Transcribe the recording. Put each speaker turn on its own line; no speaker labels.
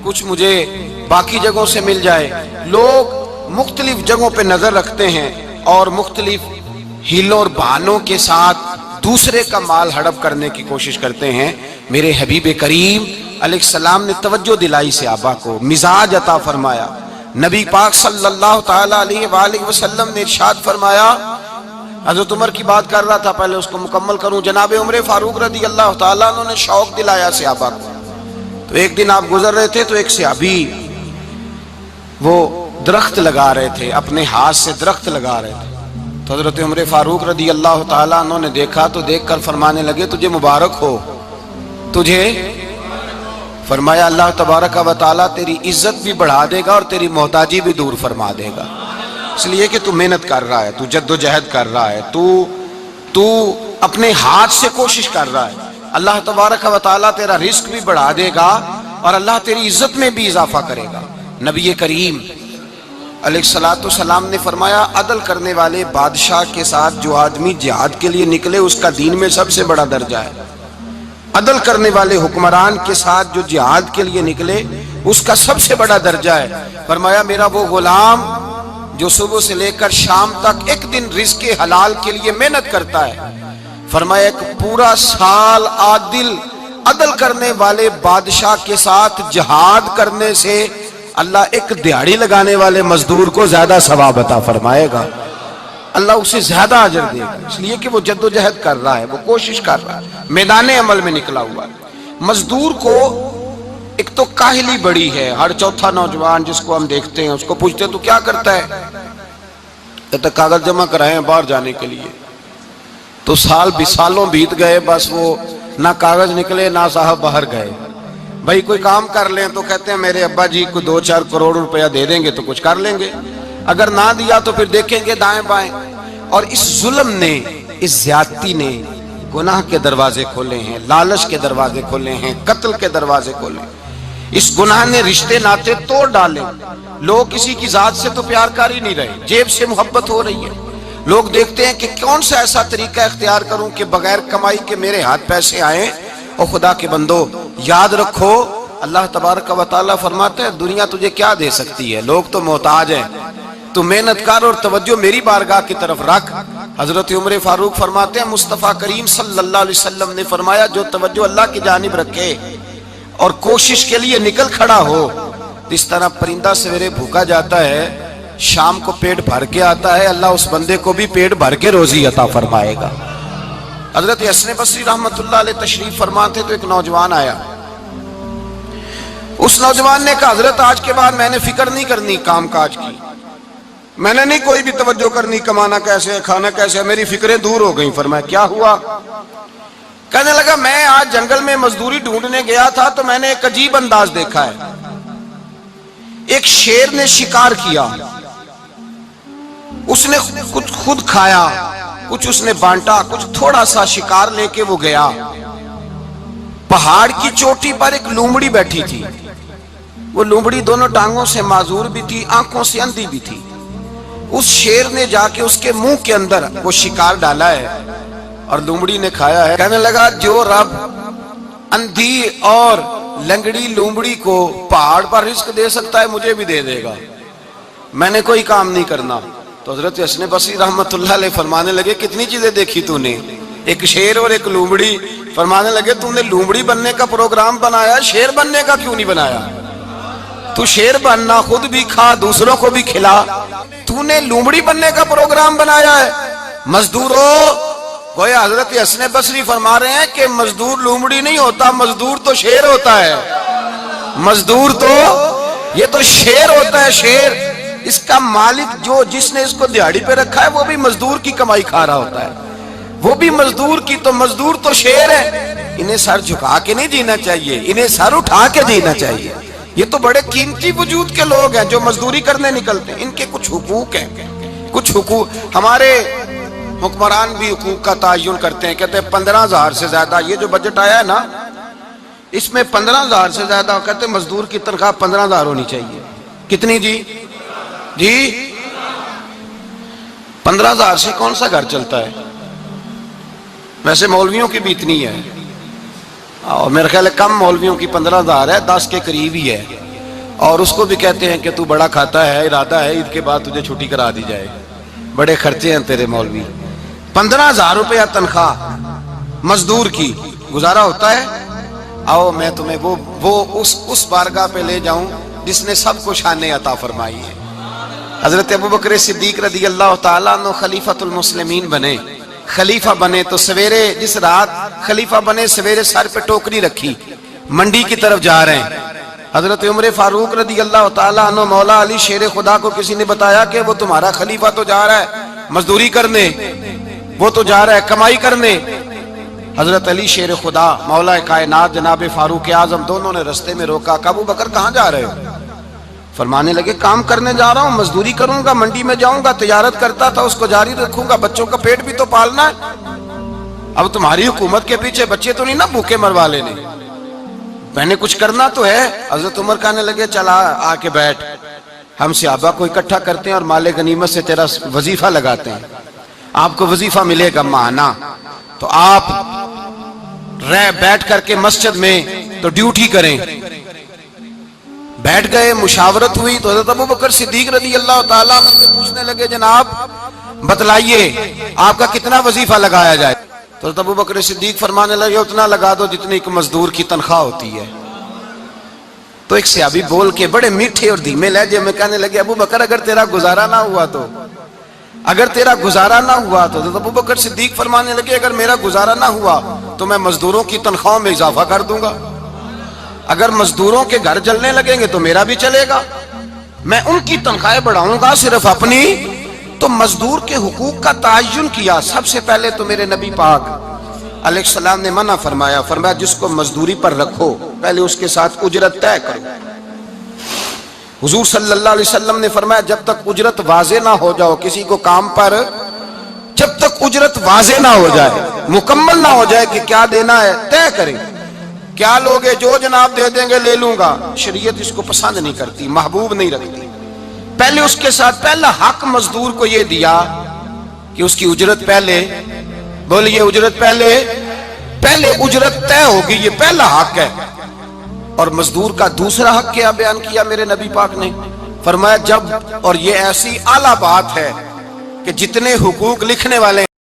کچھ مجھے باقی جگہوں سے مل جائے۔ لوگ مختلف جگہوں پہ نظر رکھتے ہیں اور مختلف ہیلوں اور بہانوں کے ساتھ دوسرے کا مال ہڑپ کرنے کی کوشش کرتے ہیں۔ میرے حبیب کریم علیہ السلام نے توجہ دلائی صحابہ کو، مزاج عطا فرمایا۔ نبی پاک صلی اللہ تعالیٰ علیہ وآلہ وسلم نے ارشاد فرمایا، حضرت عمر کی بات کر رہا تھا، پہلے اس کو مکمل کروں۔ جناب عمر فاروق رضی اللہ تعالیٰ عنہ نے شوق دلایا صحابہ کو۔ تو ایک دن آپ گزر رہے تھے تو ایک صحابی وہ درخت لگا رہے تھے، اپنے ہاتھ سے درخت لگا رہے تھے۔ تو حضرت عمر فاروق رضی اللہ تعالیٰ عنہ نے دیکھا تو دیکھ کر فرمانے لگے، تجھے مبارک ہو، تجھے فرمایا اللہ تبارک و تعالیٰ تیری عزت بھی بڑھا دے گا اور تیری محتاجی بھی دور فرما دے گا، اس لیے کہ تو محنت کر رہا ہے، تو جد و جہد کر رہا ہے، تو اپنے ہاتھ سے کوشش کر رہا ہے۔ اللہ تبارک و تعالیٰ تیرا رزق بھی بڑھا دے گا اور اللہ تیری عزت میں بھی اضافہ کرے گا۔ نبی کریم علیہ السلام نے فرمایا، عدل کرنے والے بادشاہ کے ساتھ جو آدمی جہاد کے لیے نکلے اس کا دین میں سب سے بڑا درجہ ہے۔ عدل کرنے والے حکمران کے ساتھ جو جہاد کے لیے نکلے اس کا سب سے بڑا درجہ ہے۔ فرمایا میرا وہ غلام جو صبح سے لے کر شام تک ایک دن رزق حلال کے لیے محنت کرتا ہے، فرمایا ایک پورا سال عدل کرنے والے بادشاہ کے ساتھ جہاد کرنے سے اللہ ایک دیہڑی لگانے والے مزدور کو زیادہ ثواب عطا فرمائے گا، اللہ اسے زیادہ اجر دے گا، اس لیے کہ وہ جد و جہد کر رہا ہے، وہ کوشش کر رہا ہے، میدان عمل میں نکلا ہوا ہے۔ مزدور کو ایک تو کاہلی بڑی ہے، ہر چوتھا نوجوان جس کو ہم دیکھتے ہیں اس کو پوچھتے تو کیا کرتا ہے، کہتا کاغذ جمع کرائے ہیں باہر جانے کے لیے، تو سالوں بیت گئے، بس وہ نہ کاغذ نکلے نہ صاحب باہر گئے۔ بھائی کوئی کام کر لیں تو کہتے ہیں میرے ابا جی کو 2-4 کروڑ روپیہ دے دیں گے تو کچھ کر لیں گے، اگر نہ دیا تو پھر دیکھیں گے دائیں بائیں۔ اور اس ظلم نے، اس زیادتی نے گناہ کے دروازے کھولے ہیں، لالچ کے دروازے کھولے ہیں، قتل کے دروازے کھولے ہیں۔ اس گناہ نے رشتے ناتے توڑ ڈالے، لوگ کسی کی ذات سے تو پیار کر ہی نہیں رہے، جیب سے محبت ہو رہی ہے۔ لوگ دیکھتے ہیں کہ کون سا ایسا طریقہ اختیار کروں کہ بغیر کمائی کے میرے ہاتھ پیسے آئیں۔ اور خدا کے بندو یاد رکھو، اللہ تبارک و تعالیٰ فرماتا ہے دنیا تجھے کیا دے سکتی ہے، لوگ تو محتاج ہیں، تو محنت کر اور توجہ میری بارگاہ کی طرف رکھ۔ حضرت عمر فاروق فرماتے ہیں مصطفیٰ کریم صلی اللہ علیہ وسلم نے فرمایا جو توجہ اللہ کی جانب رکھے اور کوشش کے لیے نکل کھڑا ہو، اس طرح پرندہ سویرے بھوکا جاتا ہے شام کو پیٹ بھر کے آتا ہے، اللہ اس بندے کو بھی پیٹ بھر کے روزی عطا فرمائے گا۔ حضرت حسن بصری رحمت اللہ علیہ تشریف فرما تھے تو ایک نوجوان آیا، اس نوجوان نے کہا حضرت آج کے بعد میں نے فکر نہیں کرنی کام کاج کی، میں نے نہیں کوئی بھی توجہ کرنی کمانا کیسے ہے کھانا کیسے ہے، میری فکریں دور ہو گئیں۔ فرمایا کیا ہوا؟ کہنے لگا میں آج جنگل میں مزدوری ڈھونڈنے گیا تھا تو میں نے ایک عجیب انداز دیکھا ہے، ایک شیر نے شکار کیا، اس نے کچھ خود کھایا، کچھ اس نے بانٹا، کچھ تھوڑا سا شکار لے کے وہ گیا، پہاڑ کی چوٹی پر ایک لومڑی بیٹھی تھی، وہ لومڑی دونوں ٹانگوں سے معذور بھی تھی، آنکھوں سے اندھی بھی تھی، اس شیر نے جا کے اس کے منہ کے اندر وہ شکار ڈالا ہے اور لومڑی نے کھایا ہے۔ کہنے لگا جو رب اندھی اور لنگڑی لومڑی کو پہاڑ پر رزق دے سکتا ہے مجھے بھی دے دے گا، میں نے کوئی کام نہیں کرنا۔ تو حضرت حسن بصری رحمت اللہ علیہ فرمانے لگے کتنی چیزیں دیکھی تو نے، ایک شیر اور ایک لومڑی، فرمانے لگے تو نے لومڑی بننے کا پروگرام بنایا، شیر بننے کا کیوں نہیں بنایا؟ تو شیر بننا، خود بھی کھا دوسروں کو بھی کھلا، تو نے لومڑی بننے کا پروگرام بنایا ہے۔ مزدوروں گویا حضرت حسن بصری فرما رہے ہیں کہ مزدور لومڑی نہیں ہوتا، مزدور تو شیر ہوتا ہے، مزدور تو یہ تو شیر ہوتا ہے، شیر۔ اس کا مالک جو جس نے اس کو دیہڑی پہ رکھا ہے وہ بھی مزدور کی کمائی کھا رہا ہوتا ہے، وہ بھی مزدور کی، تو مزدور تو شیر ہے۔ انہیں سر جھکا کے نہیں جینا چاہیے، انہیں سر اٹھا کے جینا چاہیے۔ یہ تو بڑے قیمتی وجود کے لوگ ہیں جو مزدوری کرنے نکلتے ہیں، ان کے کچھ حقوق ہیں، کچھ حقوق۔ ہمارے حکمران بھی حقوق کا تعین کرتے ہیں، کہتے ہیں 15,000 سے زیادہ، یہ جو بجٹ آیا ہے نا اس میں 15,000 سے زیادہ، کہتے ہیں مزدور کی تنخواہ 15,000 ہونی چاہیے۔ کتنی جی 15,000 سے کون سا گھر چلتا ہے؟ ویسے مولویوں کی بھی اتنی ہے، اور میرے خیال ہے کم مولویوں کی 15,000 ہے، 10 کے قریب ہی ہے۔ اور اس کو بھی کہتے ہیں کہ تو بڑا کھاتا ہے، ارادہ ہے عید کے بعد تجھے چھٹی کرا دی جائے، بڑے خرچے ہیں تیرے مولوی۔ 15,000 روپیہ تنخواہ مزدور کی، گزارا ہوتا ہے؟ آؤ میں تمہیں وہ اس بارگاہ پہ لے جاؤں جس نے سب کو شانیں عطا فرمائی ہے۔ حضرت ابوبکر صدیق رضی اللہ تعالیٰ عنہ خلیفۃ المسلمین بنے، خلیفہ بنے تو سویرے، جس رات خلیفہ بنے سویرے سر پہ ٹوکری رکھی، منڈی کی طرف جا رہے ہیں۔ حضرت عمر فاروق رضی اللہ تعالیٰ عنہ مولا علی شیر خدا کو کسی نے بتایا کہ وہ تمہارا خلیفہ تو جا رہا ہے مزدوری کرنے، وہ تو جا رہا ہے کمائی کرنے۔ حضرت علی شیر خدا مولا کائنات جناب فاروق اعظم دونوں نے رستے میں روکا کہ ابو بکر کہاں جا رہے ہو؟ فرمانے لگے کام کرنے جا رہا ہوں، مزدوری کروں گا، منڈی میں جاؤں گا، تجارت کرتا تھا اس کو جاری رکھوں گا، بچوں کا پیٹ بھی تو پالنا ہے۔ اب تمہاری حکومت کے پیچھے بچے تو نہیں نا بھوکے مروا لینے، میں نے کچھ کرنا تو ہے۔ حضرت عمر کہنے لگے چلا آ کے بیٹھ، ہم صحابہ کو اکٹھا کرتے ہیں اور مال غنیمت سے تیرا وظیفہ لگاتے ہیں، آپ کو وظیفہ ملے گا ماہانہ، تو آپ بیٹھ کر کے مسجد میں تو ڈیوٹی کریں۔ بیٹھ گئے، مشاورت ہوئی تو حضرت ابوبکر صدیق رضی اللہ تعالیٰ عنہ سے پوچھنے لگے جناب بتلائیے آپ کا کتنا وظیفہ لگایا جائے؟ تو حضرت ابوبکر صدیق فرمانے لگے اتنا لگا دو جتنی ایک مزدور کی تنخواہ ہوتی ہے۔ تو ایک صحابی بول کے بڑے میٹھے اور دھیمے لہجے میں کہنے لگے ابوبکر اگر تیرا گزارا نہ ہوا تو، اگر تیرا گزارا نہ ہوا تو حضرت ابوبکر صدیق فرمانے لگے اگر میرا گزارا نہ ہوا تو میں مزدوروں کی تنخواہوں میں اضافہ کر دوں گا، اگر مزدوروں کے گھر جلنے لگیں گے تو میرا بھی چلے گا، میں ان کی تنخواہیں بڑھاؤں گا صرف اپنی۔ تو مزدور کے حقوق کا تعین کیا، سب سے پہلے تو میرے نبی پاک علیہ السلام نے منع فرمایا، فرمایا جس کو مزدوری پر رکھو پہلے اس کے ساتھ اجرت طے کرو۔ حضور صلی اللہ علیہ وسلم نے فرمایا جب تک اجرت واضح نہ ہو جاؤ کسی کو کام پر، جب تک اجرت واضح نہ ہو جائے، مکمل نہ ہو جائے کہ کیا دینا ہے، طے کریں۔ کیا لوگے جو جناب دے دیں گے لے لوں گا، شریعت اس کو پسند نہیں کرتی، محبوب نہیں رکھتی۔ پہلے اس کے ساتھ پہلا حق مزدور کو یہ دیا کہ اس کی اجرت پہلے، بولیے اجرت پہلے اجرت طے ہوگی، یہ پہلا حق ہے۔ اور مزدور کا دوسرا حق کیا بیان کیا میرے نبی پاک نے؟ فرمایا جب، اور یہ ایسی اعلیٰ بات ہے کہ جتنے حقوق لکھنے والے